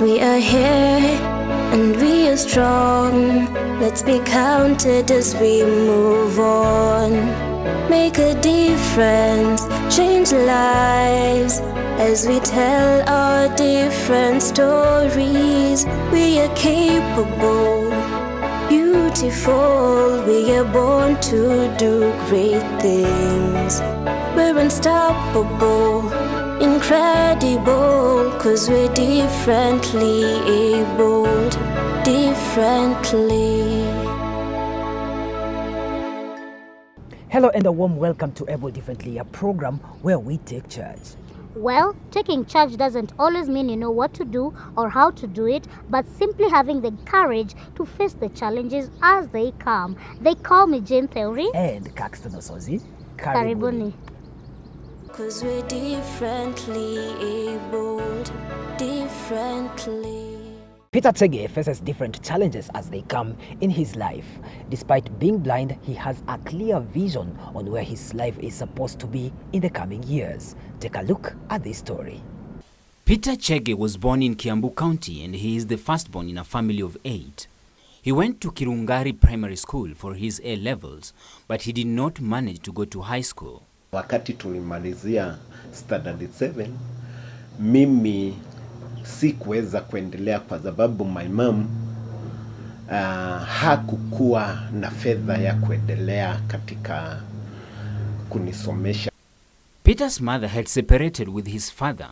We are here and we are strong. Let's be counted as we move on. Make a difference, change lives as we tell our different stories. We are capable, beautiful. We are born to do great things. We're unstoppable, incredible, 'cause we're differently abled, differently. Hello and a warm welcome to Able Differently, a program where we take charge. Well, taking charge doesn't always mean you know what to do or how to do it, but simply having the courage to face the challenges as they come. They call me Jane Theory. And Caxton Osozi. Karibuni. 'Cause we're differently abled, differently. Peter Chege faces different challenges as they come in his life. Despite being blind, he has a clear vision on where his life is supposed to be in the coming years. Take a look at this story. Peter Chege was born in Kiambu County and he is the firstborn in a family of 8. He went to Kirungari Primary School for his A-levels, but he did not manage to go to high school. Wakati tulimalizia standard 7, mimi sikuweza kuendelea kwa sababu my mom hakukuwa na fedha ya kuendelea katika kunisomesha. Peter's mother had separated with his father,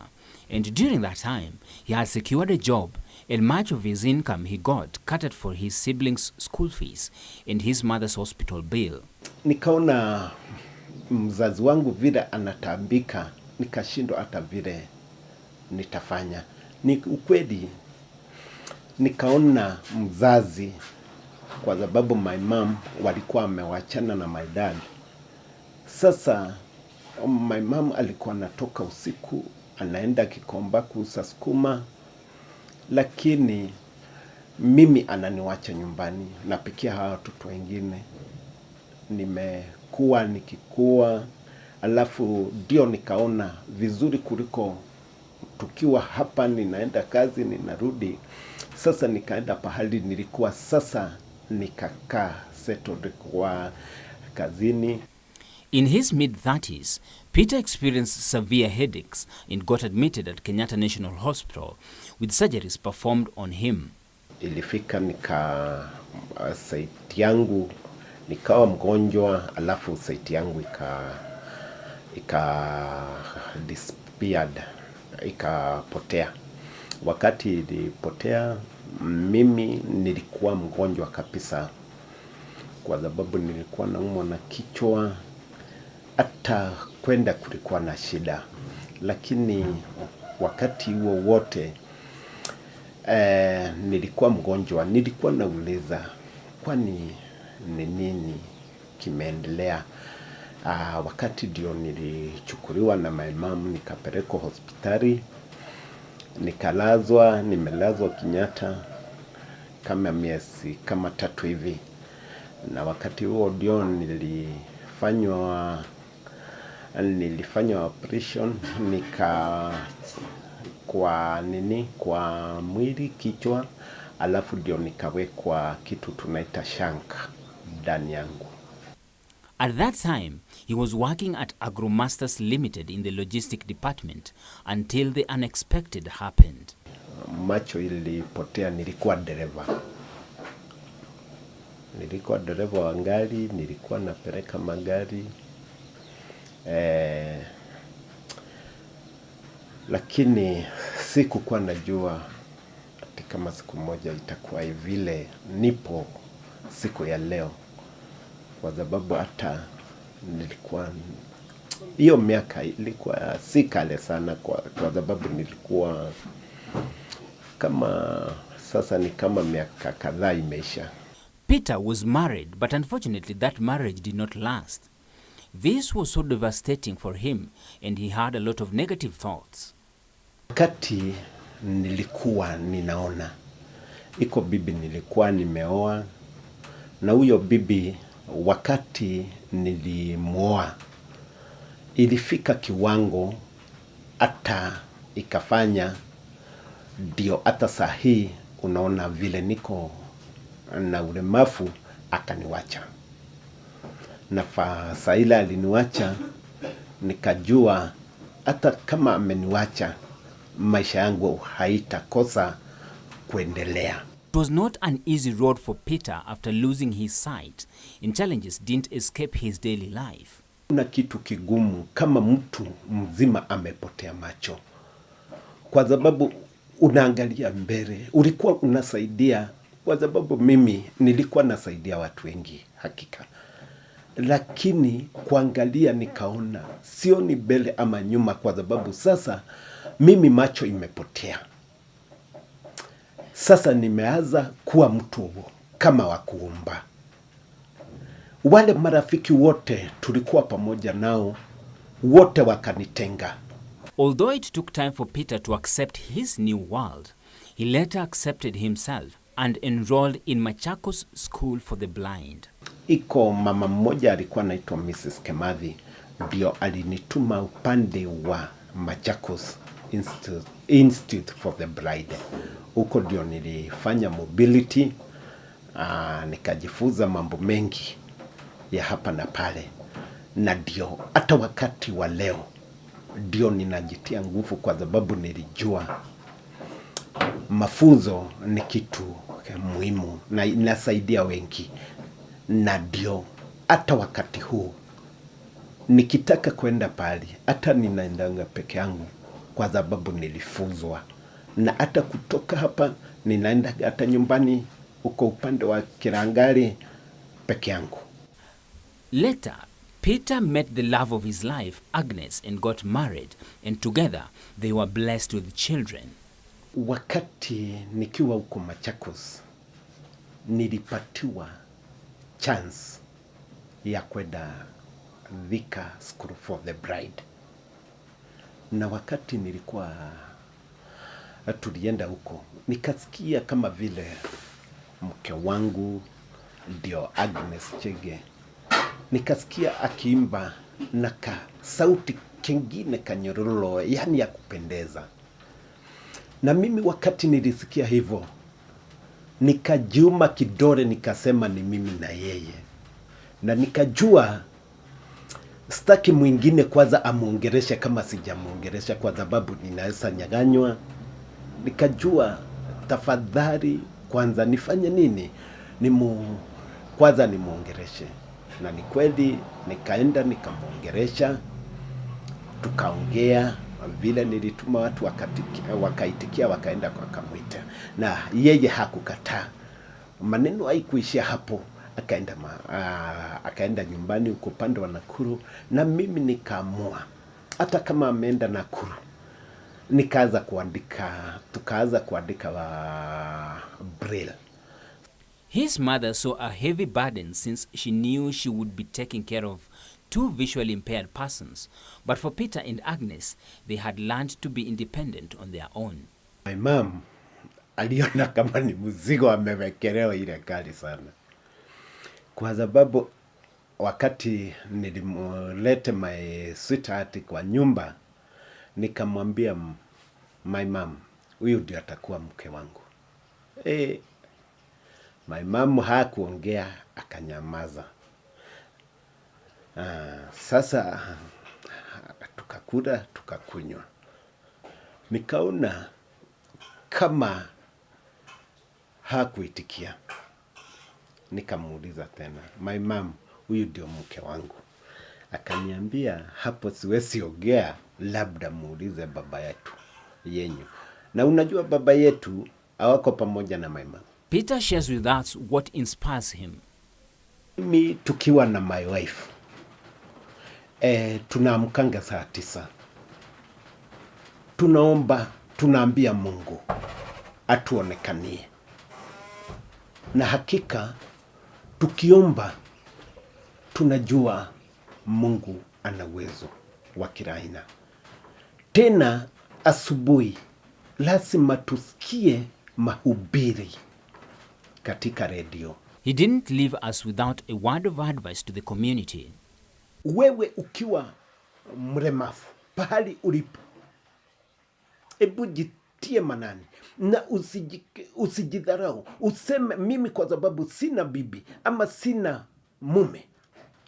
and during that time he had secured a job, and much of his income he got catered for his siblings' school fees and his mother's hospital bill. Nikaona mzazi wangu vile anatambika, nikashindwa hata vile nitafanya. Ni ukweli nikaona mzazi, kwa sababu my mom walikuwa wamewachana na my dad. Sasa my mom alikuwa anatoka usiku anaenda Kikomba kuuza sukuma, lakini mimi ananiwacha nyumbani napikia hawa watoto wengine. Nimekuwa nikikua, alafu ndio nikaona vizuri kuliko tukiwa hapa ninaenda kazi ninarudi. Sasa nikaenda pahali nilikuwa, sasa nikakaa settled kwa kazini. In his mid-30s, Peter experienced severe headaches and got admitted at Kenyatta National Hospital with surgeries performed on him. Ilifika saiti yangu nikawa mgonjwa, alafu saiti yangu disappeared, ikapotea. Wakati ilipotea, mimi nilikuwa mgonjwa kabisa, kwa sababu nilikuwa naumwa na kichwa, hata kwenda kulikuwa na shida. Lakini wakati huo wote nilikuwa mgonjwa, nilikuwa nauliza kwani ni nini kimeendelea. Wakati ndio nilichukuliwa na my mom nikapelekwa hospitali, nimelazwa Kenyatta kama miezi kama 3 hivi. Na wakati huo ndio nilifanywa operation, kwa mwili kichwa, alafu ndio nikawekwa kitu tunaita shank ndani yangu. At that time, he was working at AgroMasters Limited in the logistic department until the unexpected happened. Macho ilipotea, nilikuwa dereva. Nilikuwa dereva wa gari, nilikuwa napeleka magari. Lakini sikukuwa najua ati kama siku moja itakuwa vile nipo siku ya leo. Kwa sababu hata nilikuwa, hiyo miaka ilikuwa si kale sana, kwa sababu nilikuwa kama, sasa ni kama miaka kadhaa imeisha. Peter was married, but unfortunately that marriage did not last. This was so devastating for him and he had a lot of negative thoughts. Wakati nilikuwa ninaona iko bibi nilikuwa nimeoa, na huyo bibi wakati nilimuoa ilifika kiwango hata ikafanya ndio hata saa hii unaona vile niko na ulemavu akaniwacha. Na saa ile aliniwacha nikajua hata kama ameniwacha maisha yangu haitakosa kuendelea. It was not an easy road for Peter after losing his sight, and challenges didn't escape his daily life. Kuna kitu kigumu kama mtu mzima amepotea macho, kwa sababu unaangalia mbele, ulikuwa unasaidia, kwa sababu mimi nilikuwa nasaidia watu wengi hakika, lakini kuangalia nikaona sioni mbele ama nyuma, kwa sababu sasa mimi macho imepotea. Sasa nimeanza kuwa mtu kama wa kuomba. Wale marafiki wote tulikuwa pamoja nao, wote wakanitenga. Although it took time for Peter to accept his new world, he later accepted himself and enrolled in Machakos School for the Blind. Iko mama mmoja alikuwa anaitwa Mrs. Kemathi, ndio alinituma upande wa Machakos Institute for the Blind. Huko ndio nilifanya mobility, nikajifunza mambo mengi ya hapa na pale, na ndio hata wakati wa leo ndio ninajitia nguvu, kwa sababu nilijua mafunzo ni kitu muhimu na inasaidia wengi. Na ndio hata wakati huu nikitaka kwenda pali, hata ninaendanga peke yangu, kwa sababu nilifunzwa. Na hata kutoka hapa ninaenda hata nyumbani uko upande wa Kirangari peke yangu. Later, Peter met the love of his life, Agnes, and got married, and together they were blessed with children. Wakati nikiwa huko Machakos, nilipatiwa chance ya kwenda Thika School for the Bride. Na wakati nilikuwa tulienda huko, nikasikia kama vile mke wangu ndio Agnes Chege, nikasikia akiimba na ka sauti kengine kanyororo, yani ya kupendeza. Na mimi wakati nilisikia hivyo, nikajuma kidole, nikasema ni mimi na yeye. Na nikajua staki mwingine kwanza amuongereshe kama sijamuongeresha, kwa sababu ninaweza nyaganywa. Nikajua tafadhali kwanza nifanye nini, kwanza nimuongereshe. Na ni kweli nikaenda nikamuongeresha, tukaongea vile nilituma watu wakaitikia, wakaenda kwa kamwita, na yeye hakukataa. Maneno haikuishia hapo, akaenda nyumbani uko upande wa Nakuru, na mimi nikaamua hata kama ameenda Nakuru, tukaanza kuandika braille. His mother saw a heavy burden since she knew she would be taking care of two visually impaired persons. But for Peter and Agnes, they had learned to be independent on their own. My mom aliona kama ni mzigo amewekelewa ile kali sana, kwa sababu wakati nilimlete my sweetheart kwa nyumba, nikamwambia my mom, huyu ndio atakuwa mke wangu. My mom hakuongea, akanyamaza. Sasa tukakula tukakunywa, nikaona kama hakuitikia, nikamuuliza tena, my mom, huyu ndio mke wangu. Akaniambia, hapo siwezi ongea, labda muulize baba yetu yenyu. Na unajua baba yetu hawako pamoja na my mom. Peter shares with us what inspires him. Mimi tukiwa na my wife, tunaamkanga saa 9. Tunaomba, tunaambia Mungu atuonekanie. Na hakika tukiomba tunajua Mungu ana uwezo wa kila aina. Tena asubuhi lazima tusikie mahubiri katika redio. He didn't leave us without a word of advice to the community. Wewe ukiwa mlemavu pahali ulipo, hebu utie manani na usijidharau. Useme mimi kwa sababu sina bibi ama sina mume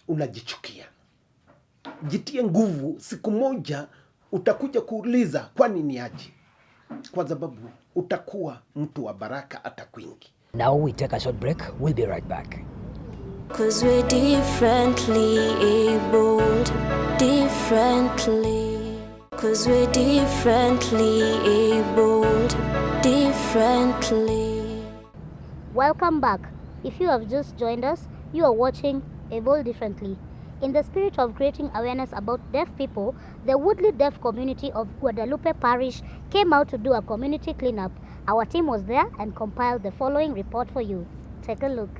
unajichukia. Jitie nguvu, siku moja utakuja kuuliza kwani ni aje, kwa sababu utakuwa mtu wa baraka hata kwingi. Now we take a short break. We'll be right back. 'Cause we're differently abled, differently. 'Cause we're differently abled, differently. Welcome back. If you have just joined us, you are watching Able Differently. In the spirit of creating awareness about deaf people, the Woodley Deaf community of Guadalupe Parish came out to do a community cleanup. Our team was there and compiled the following report for you. Take a look.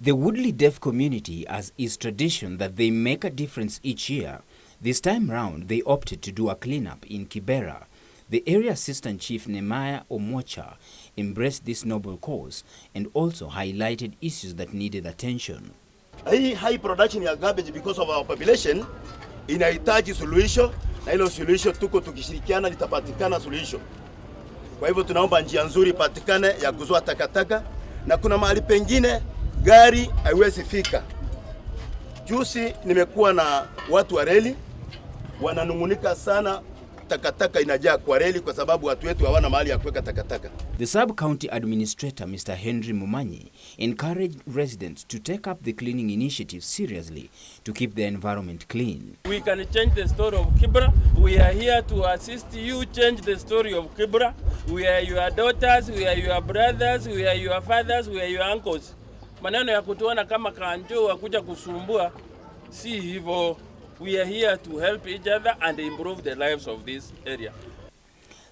The Woodley Deaf community, as is tradition that they make a difference each year, this time round they opted to do a cleanup in Kibera. The area assistant chief Nehemiah Omocha embraced this noble cause and also highlighted issues that needed attention. High production ya garbage because of our population inahitaji suluhisho, na hilo suluhisho tuko tukishirikiana litapatikana suluhisho. Kwa hivyo tunaomba njia nzuri ipatikane ya kuzoa takataka, na kuna mahali pengine gari haiwezi fika. Juzi nimekuwa na watu wa reli wananungunika sana, takataka inajaa kwa reli kwa sababu watu wetu hawana mahali ya kuweka takataka. The sub-county administrator, Mr. Henry Mumanyi, encouraged residents to take up the cleaning initiative seriously to keep the environment clean. We can change the story of Kibra. We are here to assist you change the story of Kibra. We are your daughters, we are your brothers, we are your fathers, we are your uncles. Maneno ya kutuona kama kanjo wakuja kusumbua, si hivyo. We are here to help each other and improve the lives of this area.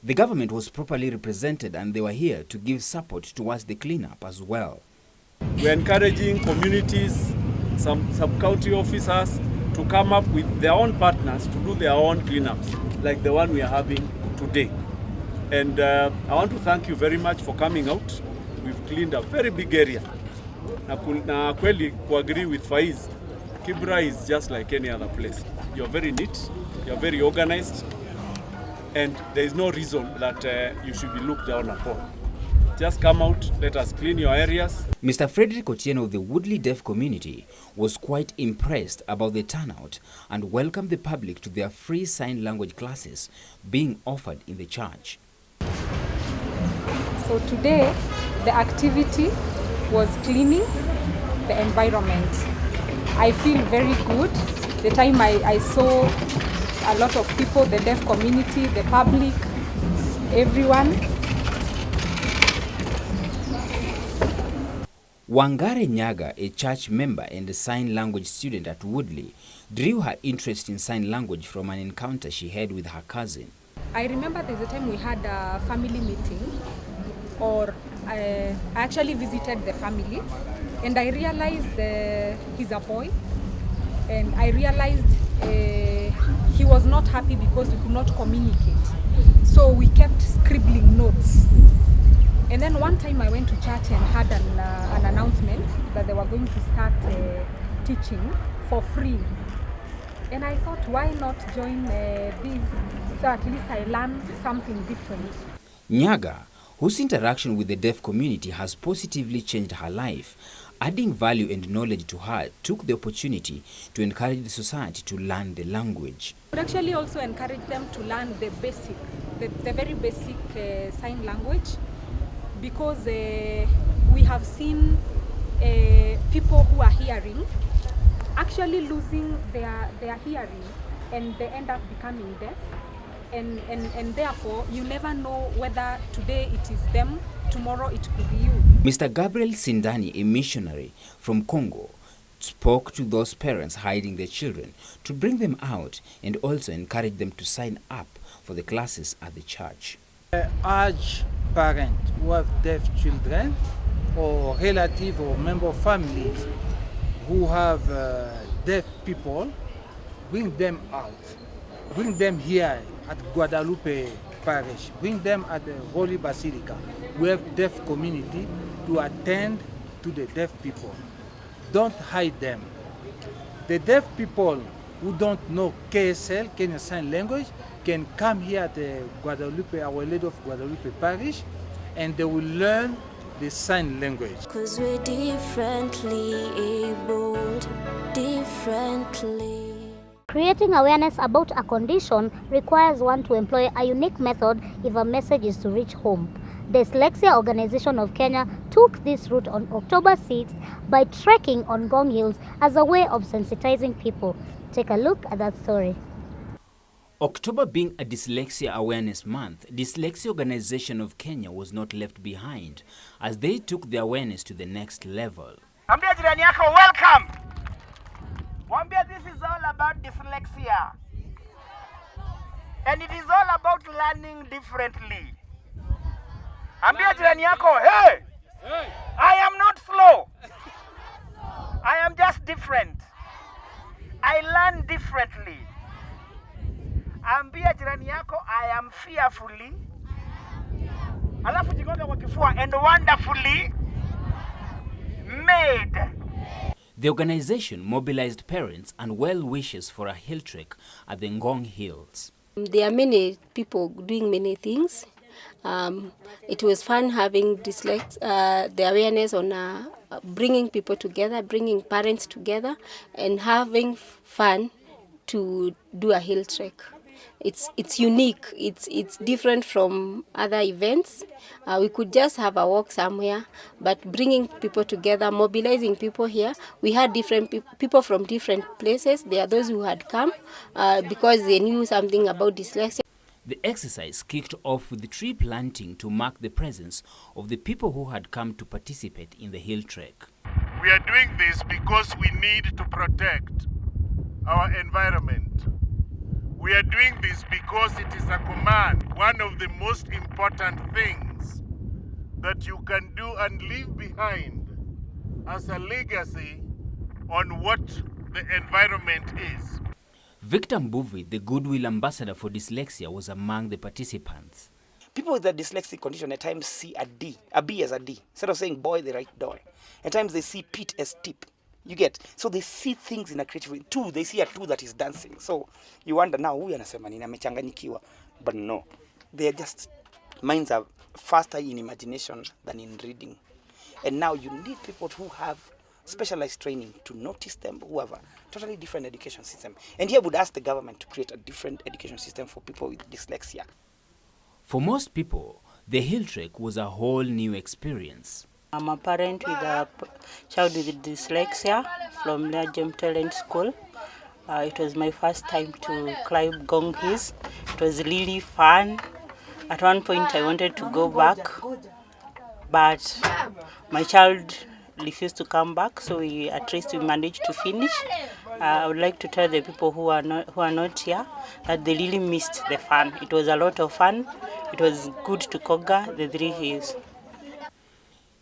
The government was properly represented and they were here to give support towards the cleanup as well. We are encouraging communities, some sub-county officers to come up with their own partners to do their own cleanups, like the one we are having today. And I want to thank you very much for coming out. We've cleaned a very big area. Na kweli agree with Faiz, Kibra is just like any other place. You're very neat, you're very organized, and there is no reason that you should be looked down upon. Just come out, let us clean your areas. Mr. Frederick Otieno of the Woodley Deaf community was quite impressed about the turnout and welcomed the public to their free sign language classes being offered in the church. So today, the activity was cleaning the environment. I feel very good. The time I saw a lot of people, the deaf community, the public, everyone. Wangare Nyaga, a church member and a sign language student at Woodley, drew her interest in sign language from an encounter she had with her cousin. I remember there's a time we had a family meeting, or I actually visited the family, and I realized he's a boy, and I realized he was not happy because we could not communicate. So we kept scribbling notes. And then one time I went to church and had an announcement that they were going to start teaching for free. And I thought, why not join this, so at least I learned something different. Nyaga, whose interaction with the deaf community has positively changed her life, adding value and knowledge to her, took the opportunity to encourage the society to learn the language. I would actually also encourage them to learn the basic, the very basic sign language, because we have seen people who are hearing actually losing their hearing, and they end up becoming deaf. And therefore, you never know whether today it is them, tomorrow it could be you. Mr. Gabriel Sindani, a missionary from Congo, spoke to those parents hiding their children to bring them out and also encourage them to sign up for the classes at the church. Urge parents who have deaf children or relative or member of families who have deaf people, bring them out. Bring them here at Guadalupe Parish. Bring them at the Holy Basilica. We have deaf community to attend to the deaf people. Don't hide them. The deaf people who don't know KSL, Kenyan Sign Language, can come here at the Guadalupe, Our Lady of Guadalupe Parish, and they will learn the sign language. 'Cause we're differently abled, differently. Creating awareness about a condition requires one to employ a unique method if a message is to reach home. Dyslexia Organization of Kenya took this route on October 6th by trekking on Ngong Hills as a way of sensitizing people. Take a look at that story. October being a Dyslexia Awareness Month, Dyslexia Organization of Kenya was not left behind as they took the awareness to the next level. Ambia jirani yako welcome. Wambia this is all about dyslexia. And it is all about learning differently. Ambia jirani yako, hey! I am not slow. I am just different. I learn differently. Ambia jirani yako, I am fearfully. Alafu jigonga kwa kifua, and wonderfully made. The organization mobilized parents and well-wishers for a hill trek at the Ngong Hills. There are many people doing many things. It was fun having the awareness on bringing people together, bringing parents together, and having fun to do a hill trek. It's unique. It's different from other events. We could just have a walk somewhere, but bringing people together, mobilizing people here. We had different people from different places. There are those who had come because they knew something about dyslexia. The exercise kicked off with tree planting to mark the presence of the people who had come to participate in the hill trek. We are doing this because we need to protect our environment. We are doing this because it is a command, one of the most important things that you can do and leave behind as a legacy on what the environment is. Victor Mbuvi, the Goodwill Ambassador for Dyslexia, was among the participants. People with a dyslexic condition at times see a B as a D. Instead of saying boy, they write doy. At times they see Pete as tip. You get? So they see things in a creative way. Two, they see a two that is dancing. So you wonder now, huyu anasema nini, amechanganyikiwa. But no, they are just, minds are faster in imagination than in reading. And now you need people who have specialized training to notice them, who have a totally different education system. And here would ask the government to create a different education system for people with dyslexia. For most people, the hill trek was a whole new experience. I'm a parent with a child with dyslexia from Najem Talent School. It was my first time to climb Ngong Hills. It was really fun. At one point I wanted to go back, but my child refused to come back, so at least we managed to finish. I would like to tell the people who are not here that they really missed the fun. It was a lot of fun. It was good to conquer the 3 hills.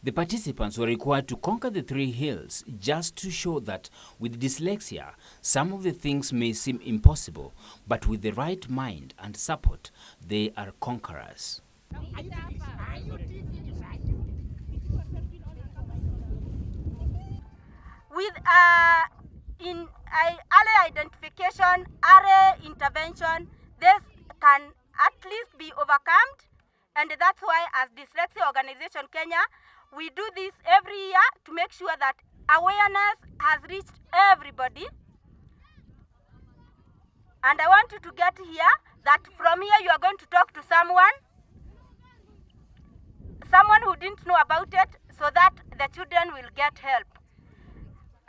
The participants were required to conquer the 3 hills just to show that with dyslexia, some of the things may seem impossible, but with the right mind and support, they are conquerors. With in early identification, early intervention, this can at least be overcome, and that's why as Dyslexia Organization Kenya, we do this every year to make sure that awareness has reached everybody. And I want you to get here that from here you are going to talk to someone who didn't know about it, so that the children will get help.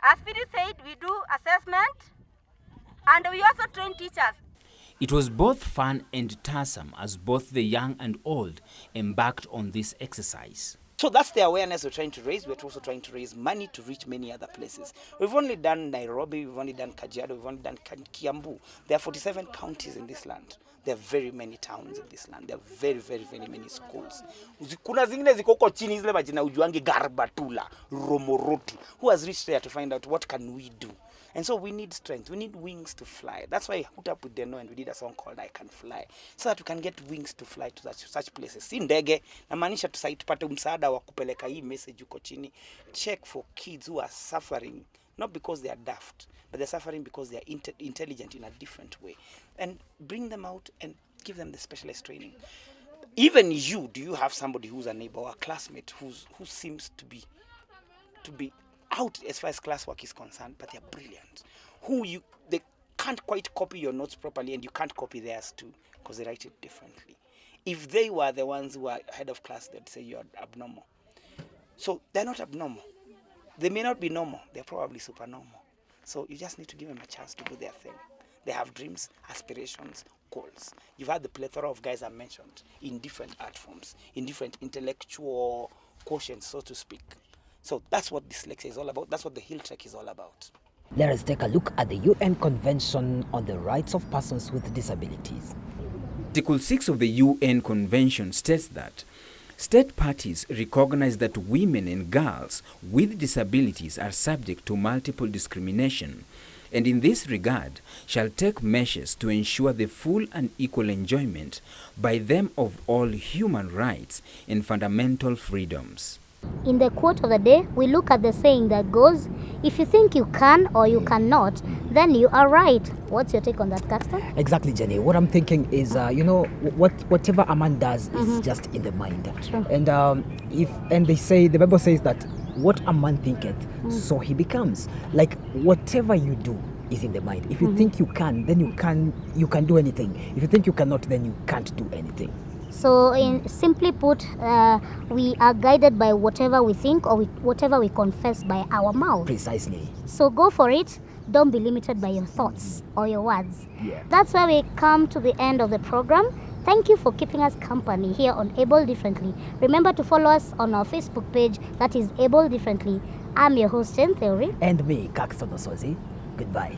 As Phyllis said, we do assessment and we also train teachers. It was both fun and tiresome as both the young and old embarked on this exercise. So that's the awareness we're trying to raise. We're also trying to raise money to reach many other places. We've only done Nairobi, we've only done Kajiado, we've only done Kiambu. There are 47 counties in this land. There are very many towns in this land. There are very, very, very many schools. Kuna zingine ziko huko chini zile majina ujuangi Garbatula, Romoroti. Who has reached there to find out what can we do? And so we need strength. We need wings to fly. That's why I hooked up with Deno and we did a song called I Can Fly, so that we can get wings to fly to such places. Si ndege, namaanisha tupate msaada wa kupeleka hii message huko chini. Check for kids who are suffering not because they are daft, but they're suffering because they are intelligent in a different way. And bring them out and give them the specialized training. Even you, do you have somebody who's a neighbor or a classmate who seems to be out as far as classwork is concerned, but they're brilliant? They can't quite copy your notes properly, and you can't copy theirs too, because they write it differently. If they were the ones who are head of class, they'd say you're abnormal. So they're not abnormal. They may not be normal, they're probably supernormal. So you just need to give them a chance to do their thing. They have dreams, aspirations, goals. You've had the plethora of guys I mentioned in different art forms, in different intellectual quotients, so to speak. So that's what dyslexia is all about. That's what the Hill Trek is all about. Let us take a look at the UN Convention on the Rights of Persons with Disabilities. Article 6 of the UN Convention states that state parties recognize that women and girls with disabilities are subject to multiple discrimination, and in this regard shall take measures to ensure the full and equal enjoyment by them of all human rights and fundamental freedoms. In the quote of the day, we look at the saying that goes, if you think you can or you cannot, then you are right. What's your take on that, Caxton? Exactly, Jenny. What I'm thinking is, whatever a man does is just in the mind. True. And the Bible says that what a man thinketh, so he becomes. Like whatever you do is in the mind. If you think you can, then you can do anything. If you think you cannot, then you can't do anything. So, simply put, we are guided by whatever we think or whatever we confess by our mouth. Precisely. So go for it. Don't be limited by your thoughts or your words. Yeah. That's where we come to the end of the program. Thank you for keeping us company here on Able Differently. Remember to follow us on our Facebook page, that is Able Differently. I'm your host, Jen Theory. And me, Caxton Osozi. Goodbye.